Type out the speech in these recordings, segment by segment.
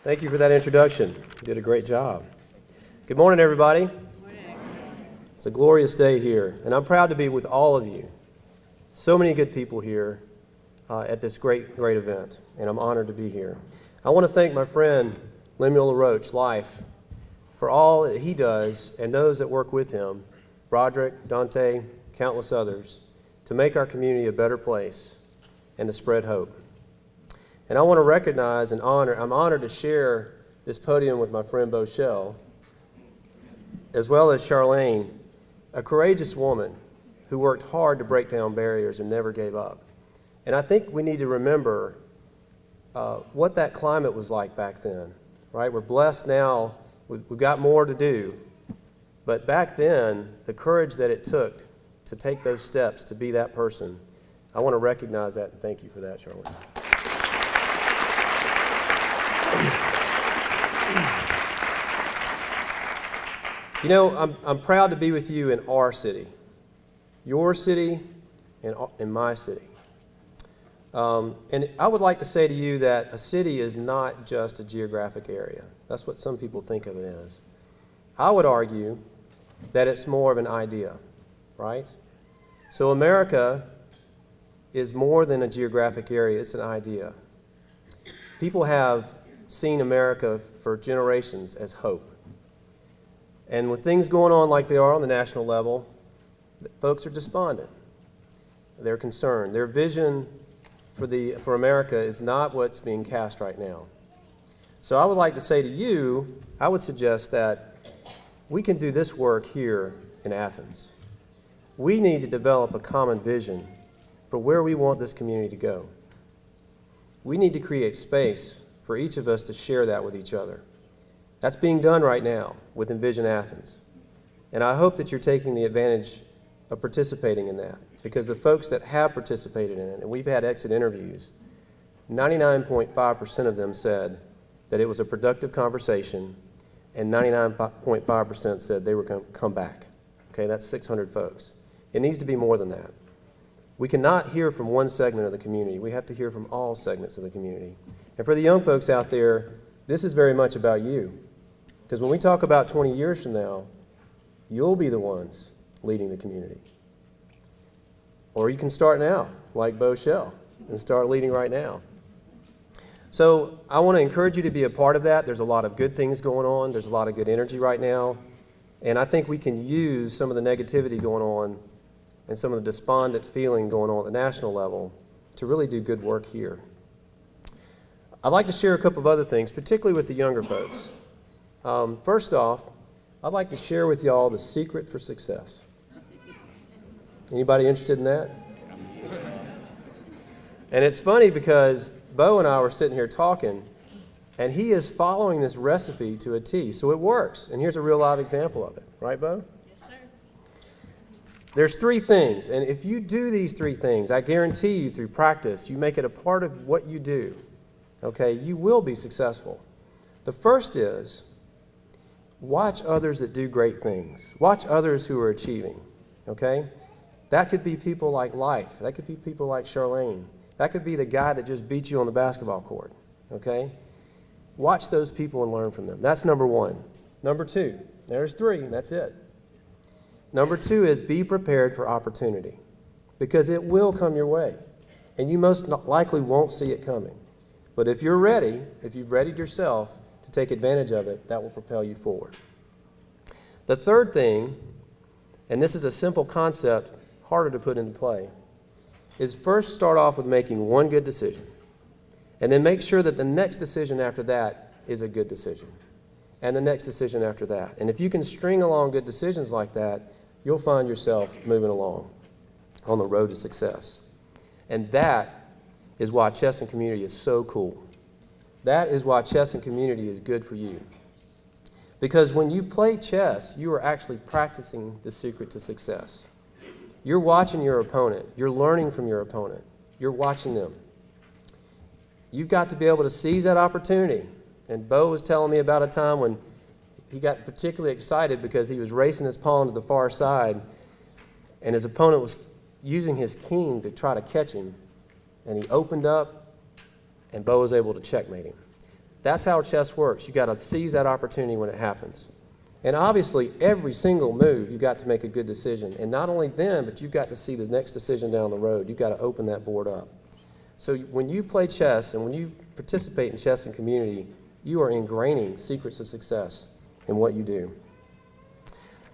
Thank you for that introduction. You did a great job. Good morning, everybody. Good morning. It's a glorious day here, and I'm proud to be with all of you. So many good people here at this great event, and I'm honored to be here. I want to thank my friend Lemuel LaRoche, Life, for all that he does and those that work with him, Broderick, Dante, countless others, to make our community a better place and to spread hope. And I want to recognize and honor, I'm honored to share this podium with my friend Bo Shell, as well as Charlene, a courageous woman who worked hard to break down barriers and never gave up. And I think we need to remember what that climate was like back then, right? We're blessed now, we've got more to do, but back then, the courage that it took to take those steps to be that person, I want to recognize that and thank you for that, Charlene. You know, I'm proud to be with you in our city, your city, and my city. And I would like to say to you that a city is not just a geographic area. That's what some people think of it as. I would argue that it's more of an idea, right? So America is more than a geographic area, it's an idea. People have seen America for generations as hope. And with things going on like they are on the national level, folks are despondent. They're concerned. Their vision for America is not what's being cast right now. So I would like to say to you, I would suggest that we can do this work here in Athens. We need to develop a common vision for where we want this community to go. We need to create space for each of us to share that with each other. That's being done right now with Envision Athens. And I hope that you're taking the advantage of participating in that, because the folks that have participated in it, and we've had exit interviews, 99.5% of them said that it was a productive conversation, and 99.5% said they were going to come back. Okay, that's 600 folks. It needs to be more than that. We cannot hear from one segment of the community. We have to hear from all segments of the community. And for the young folks out there, this is very much about you. Because when we talk about 20 years from now, you'll be the ones leading the community. Or you can start now, like Bo Shell, and start leading right now. So I want to encourage you to be a part of that. There's a lot of good things going on. There's a lot of good energy right now. And I think we can use some of the negativity going on and some of the despondent feeling going on at the national level to really do good work here. I'd like to share a couple of other things, particularly with the younger folks. First off, I'd like to share with y'all the secret for success. Anybody interested in that? And it's funny because Bo and I were sitting here talking, and he is following this recipe to a T, so it works. And here's a real live example of it. Right, Bo? Yes, sir. There's three things, and if you do these three things, I guarantee you through practice, you make it a part of what you do, okay, you will be successful. The first is watch others that do great things. Watch others who are achieving, okay? That could be people like Life. That could be people like Charlene. That could be the guy that just beat you on the basketball court, okay? Watch those people and learn from them. That's number one. Number two, there's three, and that's it. Number two is be prepared for opportunity, because it will come your way, and you most likely won't see it coming. But if you're ready, if you've readied yourself to take advantage of it, that will propel you forward. The third thing, and this is a simple concept, harder to put into play, is first start off with making one good decision, and then make sure that the next decision after that is a good decision, and the next decision after that. And if you can string along good decisions like that, you'll find yourself moving along on the road to success. And that is why chess and community is so cool. That is why chess and community is good for you. Because when you play chess, you are actually practicing the secret to success. You're watching your opponent. You're learning from your opponent. You're watching them. You've got to be able to seize that opportunity. And Bo was telling me about a time when he got particularly excited because he was racing his pawn to the far side, and his opponent was using his king to try to catch him. And he opened up, and Bo was able to checkmate him. That's how chess works. You got to seize that opportunity when it happens. And obviously, every single move, you've got to make a good decision. And not only then, but you've got to see the next decision down the road. You've got to open that board up. So when you play chess and when you participate in chess and community, you are ingraining secrets of success in what you do.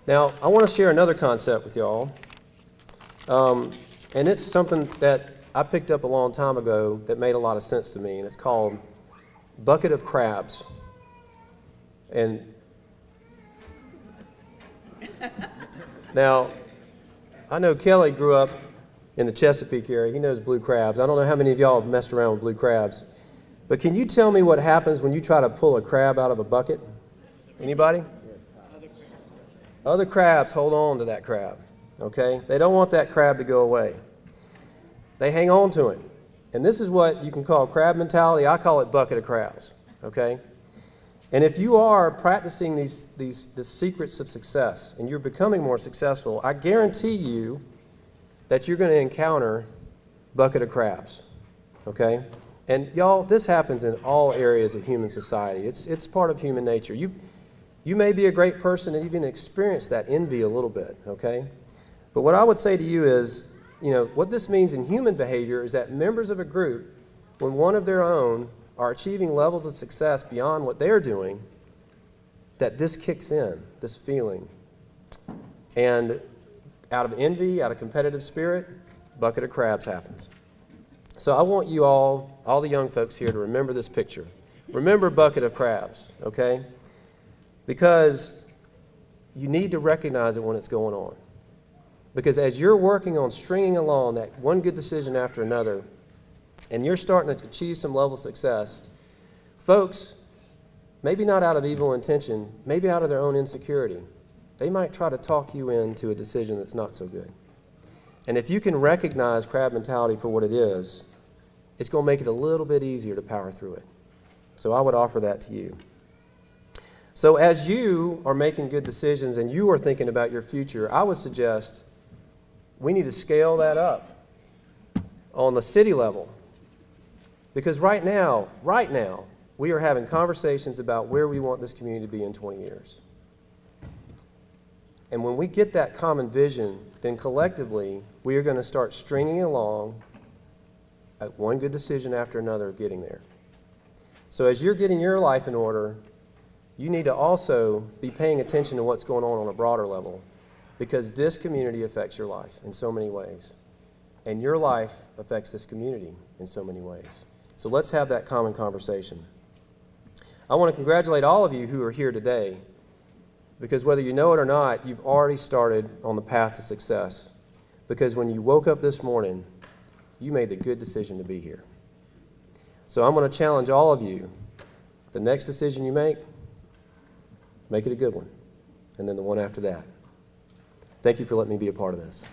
Now, I want to share another concept with y'all. And it's something that I picked up a long time ago that made a lot of sense to me, and it's called bucket of crabs. And now, I know Kelly grew up in the Chesapeake area. He knows blue crabs. I don't know how many of y'all have messed around with blue crabs. But can you tell me what happens when you try to pull a crab out of a bucket? Anybody? Other crabs hold on to that crab, okay? They don't want that crab to go away. They hang on to it. And this is what you can call crab mentality. I call it bucket of crabs, okay? And if you are practicing the secrets of success and you're becoming more successful, I guarantee you that you're going to encounter bucket of crabs, okay? And y'all, this happens in all areas of human society. It's part of human nature. You may be a great person and even experience that envy a little bit, okay? But what I would say to you is, what this means in human behavior is that members of a group, when one of their own are achieving levels of success beyond what they're doing, that this kicks in, this feeling. And out of envy, out of competitive spirit, bucket of crabs happens. So I want you all the young folks here, to remember this picture. Remember bucket of crabs, okay? Because you need to recognize it when it's going on. Because as you're working on stringing along that one good decision after another, and you're starting to achieve some level of success, folks, maybe not out of evil intention, maybe out of their own insecurity, they might try to talk you into a decision that's not so good. And if you can recognize crab mentality for what it is, it's going to make it a little bit easier to power through it. So I would offer that to you. So as you are making good decisions and you are thinking about your future, I would suggest we need to scale that up on the city level. Because right now, we are having conversations about where we want this community to be in 20 years. And when we get that common vision, then collectively, we are going to start stringing along one good decision after another of getting there. So as you're getting your life in order, you need to also be paying attention to what's going on a broader level, because this community affects your life in so many ways. And your life affects this community in so many ways. So let's have that common conversation. I want to congratulate all of you who are here today, because whether you know it or not, you've already started on the path to success. Because when you woke up this morning, you made the good decision to be here. So I'm going to challenge all of you, the next decision you make it a good one. And then the one after that. Thank you for letting me be a part of this.